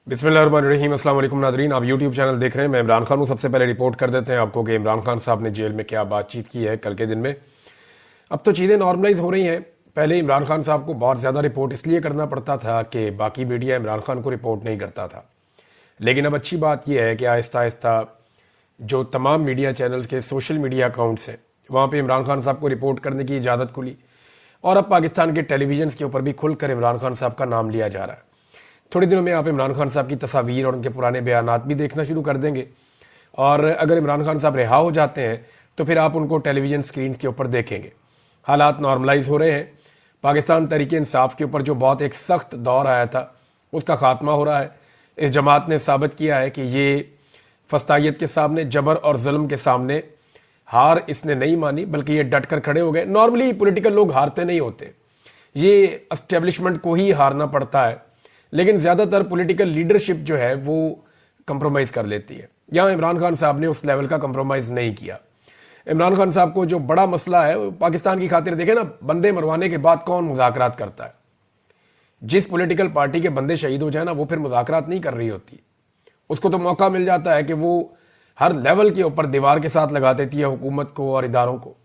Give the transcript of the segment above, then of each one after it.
बिस्मिल्लाहिर्रहमानिर्रहीम। अस्सलाम वालेकुम नादरीन, आप यूट्यूब चैनल देख रहे हैं। मैं इमरान खान हूँ। सबसे पहले रिपोर्ट कर देते हैं आपको कि इमरान खान साहब ने जेल में क्या बातचीत की है कल के दिन में। अब तो चीज़ें नॉर्मलाइज हो रही हैं। पहले इमरान खान साहब को बहुत ज़्यादा रिपोर्ट इसलिए करना पड़ता था कि बाकी मीडिया इमरान खान को रिपोर्ट नहीं करता था। लेकिन अब अच्छी बात यह है कि आहिस्ता आहिस्ता जो तमाम मीडिया चैनल्स के सोशल मीडिया अकाउंट्स हैं वहाँ पर इमरान खान साहब को रिपोर्ट करने की इजाज़त खुली और अब पाकिस्तान के टेलीविजन के ऊपर भी खुलकर इमरान खान साहब का नाम लिया जा रहा है। थोड़ी दिनों में आप इमरान खान साहब की तस्वीर और उनके पुराने बयानात भी देखना शुरू कर देंगे और अगर इमरान खान साहब रिहा हो जाते हैं तो फिर आप उनको टेलीविजन स्क्रीन के ऊपर देखेंगे। हालात नॉर्मलाइज हो रहे हैं। पाकिस्तान तहरीक इंसाफ के ऊपर जो बहुत एक सख्त दौर आया था उसका खात्मा हो रहा है। इस जमात ने साबित किया है कि ये फस्तायत के सामने, जबर और जुल्म के सामने हार इसने नहीं मानी, बल्कि ये डट कर खड़े हो गए। नॉर्मली पॉलिटिकल लोग हारते नहीं होते, ये एस्टेब्लिशमेंट को ही हारना पड़ता है, लेकिन ज़्यादातर पॉलिटिकल लीडरशिप जो है वो कंप्रोमाइज़ कर लेती है। यहाँ इमरान खान साहब ने उस लेवल का कंप्रोमाइज़ नहीं किया। इमरान खान साहब को जो बड़ा मसला है पाकिस्तान की खातिर, देखें ना, बंदे मरवाने के बाद कौन मुज़ाकरात करता है? जिस पॉलिटिकल पार्टी के बंदे शहीद हो जाए ना, वो फिर मुज़ाकरात नहीं कर रही होती। उसको तो मौका मिल जाता है कि वो हर लेवल के ऊपर दीवार के साथ लगा देती है हुकूमत को और इदारों को।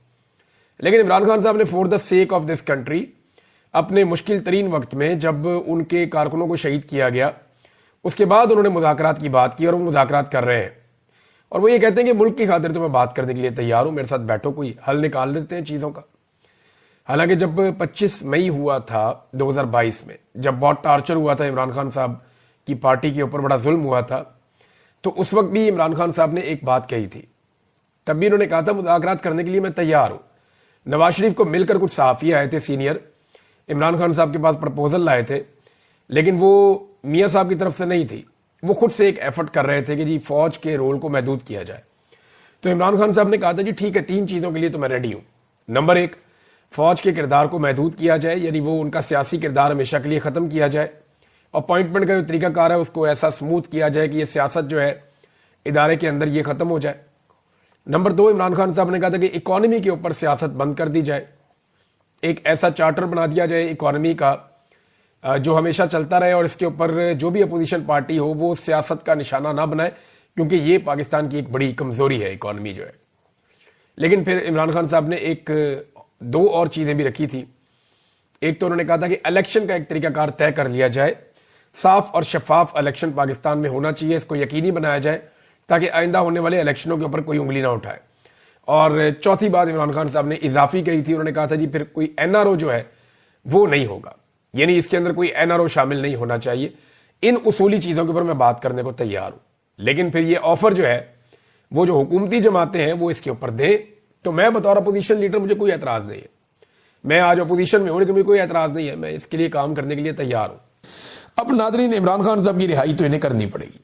लेकिन इमरान खान साहब ने for the sake of this country अपने मुश्किल तरीन वक्त में, जब उनके कारकुनों को शहीद किया गया, उसके बाद उन्होंने मुज़ाकरात की बात की और वो मुज़ाकरात कर रहे हैं। और वो ये कहते हैं कि मुल्क की खातिर तो मैं बात करने के लिए तैयार हूं, मेरे साथ बैठो, कोई हल निकाल लेते हैं चीज़ों का। हालांकि जब 25 मई हुआ था 2022 में, जब बहुत टार्चर हुआ था इमरान खान साहब की पार्टी के ऊपर, बड़ा जुल्म हुआ था, तो उस वक्त भी इमरान खान साहब ने एक बात कही थी। तब भी उन्होंने कहा था मुज़ाकरात करने के लिए मैं तैयार हूं। नवाज शरीफ को मिलकर कुछ सहाफ़ी आए थे सीनियर, इमरान खान साहब के पास प्रपोजल लाए थे, लेकिन वो मियाँ साहब की तरफ से नहीं थी। वो खुद से एक एफर्ट कर रहे थे कि जी फौज के रोल को महदूद किया जाए। तो इमरान खान साहब ने कहा था जी ठीक है, 3 चीज़ों के लिए तो मैं रेडी हूँ। नंबर 1, फौज के किरदार को महदूद किया जाए, यानी वो उनका सियासी किरदार हमेशा के लिए ख़त्म किया जाए। अपॉइंटमेंट का जो तरीकाकार है उसको ऐसा स्मूथ किया जाए कि ये सियासत जो है इदारे के अंदर ये ख़त्म हो जाए। नंबर 2, इमरान खान साहब ने कहा था कि इकॉनमी के ऊपर सियासत बंद कर दी जाए, एक ऐसा चार्टर बना दिया जाए इकॉनमी का जो हमेशा चलता रहे और इसके ऊपर जो भी अपोजिशन पार्टी हो वो सियासत का निशाना ना बनाए, क्योंकि ये पाकिस्तान की एक बड़ी कमजोरी है इकॉनमी जो है। लेकिन फिर इमरान खान साहब ने 2 और चीज़ें भी रखी थी। एक तो उन्होंने कहा था कि इलेक्शन का एक तरीकाकार तय कर लिया जाए, साफ और शफाफ इलेक्शन पाकिस्तान में होना चाहिए, इसको यकीनी बनाया जाए ताकि आइंदा होने वाले इलेक्शनों के ऊपर कोई उंगली ना उठाए। और चौथी बात इमरान खान साहब ने इजाफी कही थी, उन्होंने कहा था जी फिर कोई एनआरओ जो है वो नहीं होगा, यानी इसके अंदर कोई एनआरओ शामिल नहीं होना चाहिए। इन उसूली चीज़ों के ऊपर मैं बात करने को तैयार हूं। लेकिन फिर ये ऑफर जो है वो जो हुकूमती जमातें हैं वो इसके ऊपर दे, तो मैं बतौर अपोजिशन लीडर, मुझे कोई एतराज़ नहीं है। मैं आज अपोजिशन में हूं लेकिन मुझे कोई एतराज़ नहीं है, मैं इसके लिए काम करने के लिए तैयार हूं। अब नादरीन, इमरान खान साहब की रिहाई तो इन्हें करनी पड़ेगी,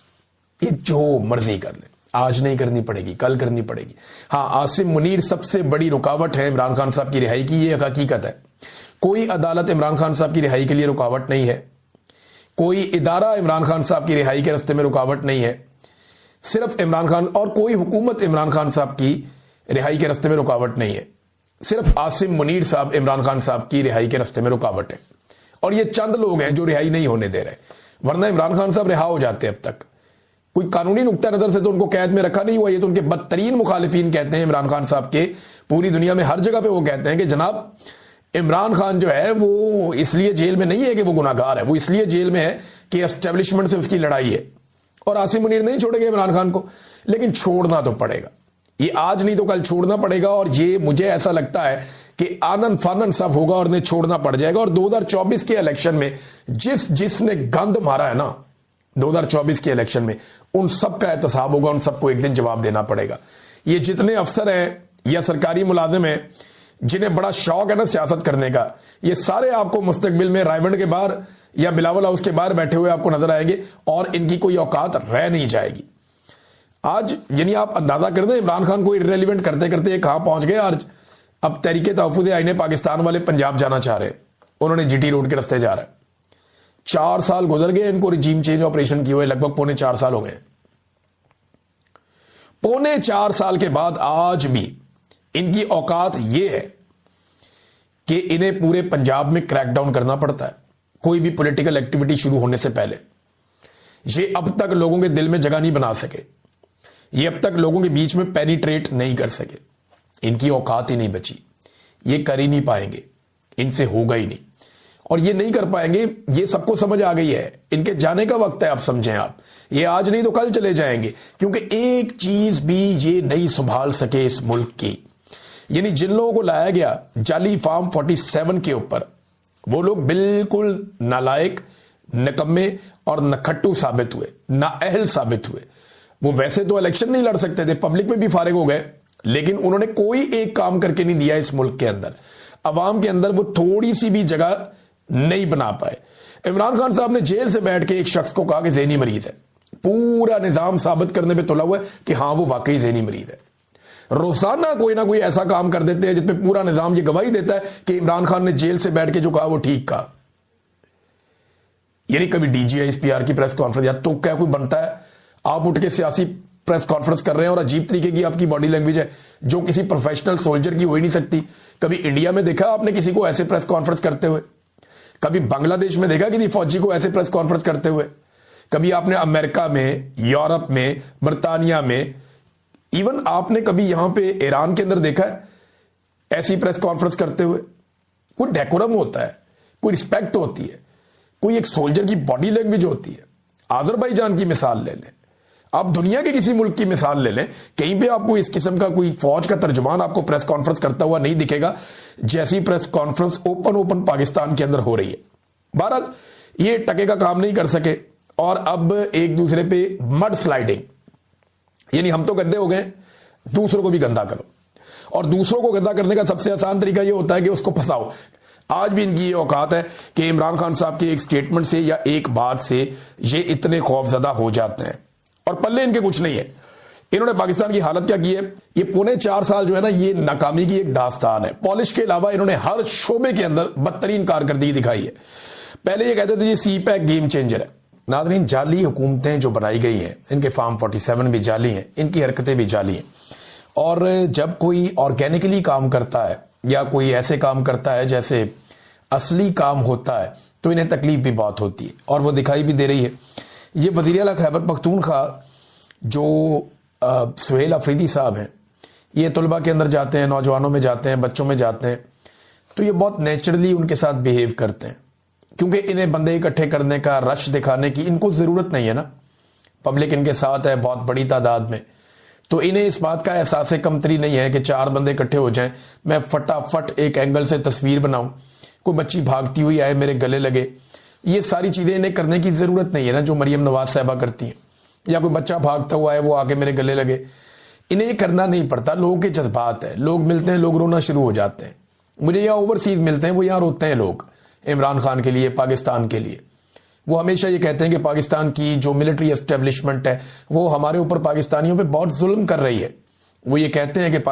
ये जो मर्जी कर ले। आज नहीं करनी पड़ेगी, कल करनी पड़ेगी। हाँ, आसिम मुनीर सबसे बड़ी रुकावट है इमरान खान साहब की रिहाई की, ये हकीकत है। कोई अदालत इमरान खान साहब की रिहाई के लिए रुकावट नहीं है, कोई इदारा इमरान खान साहब की रिहाई के रास्ते में रुकावट नहीं है। सिर्फ इमरान खान और कोई हुकूमत इमरान खान साहब की रिहाई के रास्ते में रुकावट नहीं है, सिर्फ आसिम मुनीर साहब इमरान खान साहब की रिहाई के रास्ते में रुकावट है। और ये चंद लोग हैं जो रिहाई नहीं होने दे रहे, वरना इमरान खान साहब रिहा हो जाते अब तक। कोई कानूनी नुक्ता नजर से तो उनको कैद में रखा नहीं हुआ, ये तो उनके बदतरीन मुखालिफिन कहते हैं इमरान खान साहब के। पूरी दुनिया में हर जगह पे वो कहते हैं कि जनाब इमरान खान जो है वो इसलिए जेल में नहीं है कि वो गुनाहगार है, वो इसलिए जेल में है कि एस्टेब्लिशमेंट से उसकी लड़ाई है। और आसिम मुनीर नहीं छोड़ेंगे इमरान खान को, लेकिन छोड़ना तो पड़ेगा, ये आज नहीं तो कल छोड़ना पड़ेगा। और ये मुझे ऐसा लगता है कि आनन फानन सब होगा और उन्हें छोड़ना पड़ जाएगा। और 2024 के इलेक्शन में जिसने गंद मारा है ना 2024 के इलेक्शन में, उन सब का एहतसाब होगा, उन सबको एक दिन जवाब देना पड़ेगा। ये जितने अफसर हैं या सरकारी मुलाजिम हैं जिन्हें बड़ा शौक है ना सियासत करने का, ये सारे आपको मुस्तकबिल में रायवंड के बाहर या बिलावल हाउस के बाहर बैठे हुए आपको नजर आएंगे और इनकी कोई औकात रह नहीं जाएगी। आज यानी आप अंदाजा कर दें इमरान खान को इर्रेलीवेंट करते करते ये कहां पहुंच गए। आज अब तहरीके तहफ़्फ़ुज़ आईन पाकिस्तान वाले पंजाब जाना चाह रहे हैं, उन्होंने जीटी रोड के रास्ते जा रहे हैं। 4 साल गुजर गए इनको रिजीम चेंज ऑपरेशन किए हुए, लगभग 3.25 साल हो गए। 3.25 साल के बाद आज भी इनकी औकात यह है कि इन्हें पूरे पंजाब में क्रैकडाउन करना पड़ता है कोई भी पॉलिटिकल एक्टिविटी शुरू होने से पहले। ये अब तक लोगों के दिल में जगह नहीं बना सके, ये अब तक लोगों के बीच में पेनिट्रेट नहीं कर सके, इनकी औकात ही नहीं बची, ये कर ही नहीं पाएंगे, इनसे होगा ही नहीं और ये नहीं कर पाएंगे। ये सबको समझ आ गई है, इनके जाने का वक्त है। आप समझें, आप ये आज नहीं तो कल चले जाएंगे, क्योंकि एक चीज भी ये नहीं संभाल सके इस मुल्क की, यानी जिन लोगों को लाया गया जाली फॉर्म 47 के ऊपर, वो लोग बिल्कुल नालायक, निकम्मे और नखट्टू साबित हुए, नाअहल साबित हुए। वो वैसे तो इलेक्शन नहीं लड़ सकते थे, पब्लिक में भी फारिग हो गए, लेकिन उन्होंने कोई एक काम करके नहीं दिया इस मुल्क के अंदर, अवाम के अंदर वो थोड़ी सी भी जगह नहीं बना पाए। इमरान खान साहब ने जेल से बैठ के एक शख्स को कहा कि ज़हनी मरीज है, पूरा निजाम साबित करने पे तुला हुआ है कि हां वो वाकई ज़हनी मरीज है। रोजाना कोई ना कोई ऐसा काम कर देते हैं जिसमें पूरा निजाम ये गवाही देता है कि इमरान खान ने जेल से बैठ के जो कहा वो ठीक कहा। यानी कभी DGI/SPR की प्रेस कॉन्फ्रेंस, या तो क्या कोई बनता है, आप उठ के सियासी प्रेस कॉन्फ्रेंस कर रहे हैं और अजीब तरीके की आपकी बॉडी लैंग्वेज है जो किसी प्रोफेशनल सोल्जर की हो ही नहीं सकती। कभी इंडिया में देखा आपने किसी को ऐसे प्रेस कॉन्फ्रेंस करते हुए? कभी बांग्लादेश में देखा किसी फौजी को ऐसे प्रेस कॉन्फ्रेंस करते हुए? कभी आपने अमेरिका में, यूरोप में, बर्तानिया में, इवन आपने कभी यहां पे ईरान के अंदर देखा है ऐसी प्रेस कॉन्फ्रेंस करते हुए? कोई डेकोरम होता है, कोई रिस्पेक्ट होती है, कोई एक सोल्जर की बॉडी लैंग्वेज होती है। आजरबाईजान की मिसाल ले लें, आप दुनिया के किसी मुल्क की मिसाल ले लें, कहीं पे आपको इस किस्म का कोई फौज का तर्जुमान आपको प्रेस कॉन्फ्रेंस करता हुआ नहीं दिखेगा जैसी प्रेस कॉन्फ्रेंस ओपन पाकिस्तान के अंदर हो रही है। बहरहाल ये टके का काम नहीं कर सके और अब एक दूसरे पे मड स्लाइडिंग, यानी हम तो गंदे हो गए, दूसरों को भी गंदा करो, और दूसरों को गंदा करने का सबसे आसान तरीका यह होता है कि उसको फंसाओ। आज भी इनकी ये औकात है कि इमरान खान साहब के एक स्टेटमेंट से या एक बात से ये इतने खौफजदा हो जाते हैं और पल्ले इनके कुछ नहीं है। इन्होंने पाकिस्तान की हालत क्या की है, ये पौने 4 साल जो है ना, ये नाकामी की एक दास्तान है। पॉलिश के अलावा इन्होंने हर शोबे के अंदर बदतरीन कारकर्दगी दिखाई है। पहले ये कहते थे ये CPAC गेम चेंजर है। नाज़रीन, जाली हुकूमतें जो बनाई गई हैं, इनके फॉर्म 47 भी जाली हैं, इनकी हरकतें भी जाली हैं। और जब कोई ऑर्गेनिकली काम करता है या कोई ऐसे काम करता है जैसे असली काम होता है, तो इन्हें तकलीफ भी बहुत होती है और वो दिखाई भी दे रही है। ये वज़ीर आला खैबर पख्तूनख्वा जो सुहेल अफरीदी साहब हैं, ये तलबा के अंदर जाते हैं, नौजवानों में जाते हैं, बच्चों में जाते हैं, तो ये बहुत नेचुरली उनके साथ बिहेव करते हैं, क्योंकि इन्हें बंदे इकट्ठे करने का, रश दिखाने की इनको ज़रूरत नहीं है ना। पब्लिक इनके साथ है बहुत बड़ी तादाद में, तो इन्हें इस बात का एहसास कमतरी नहीं है कि 4 बंदे इकट्ठे हो जाएं, मैं फटाफट एक एंगल से तस्वीर बनाऊं, कोई बच्ची भागती हुई आए मेरे गले लगे। ये सारी चीज़ें इन्हें करने की ज़रूरत नहीं है ना, जो मरियम नवाज साहबा करती हैं, या कोई बच्चा भागता हुआ है वो आके मेरे गले लगे। इन्हें ये करना नहीं पड़ता, लोगों के जज्बात है, लोग मिलते हैं, लोग रोना शुरू हो जाते हैं। मुझे यहाँ ओवरसीज मिलते हैं, वो यहाँ रोते हैं लोग इमरान खान के लिए, पाकिस्तान के लिए। वो हमेशा ये कहते हैं कि पाकिस्तान की जो मिलिट्री एस्टेब्लिशमेंट है वो हमारे ऊपर, पाकिस्तानियों पे बहुत जुल्म कर रही है। वो ये कहते हैं कि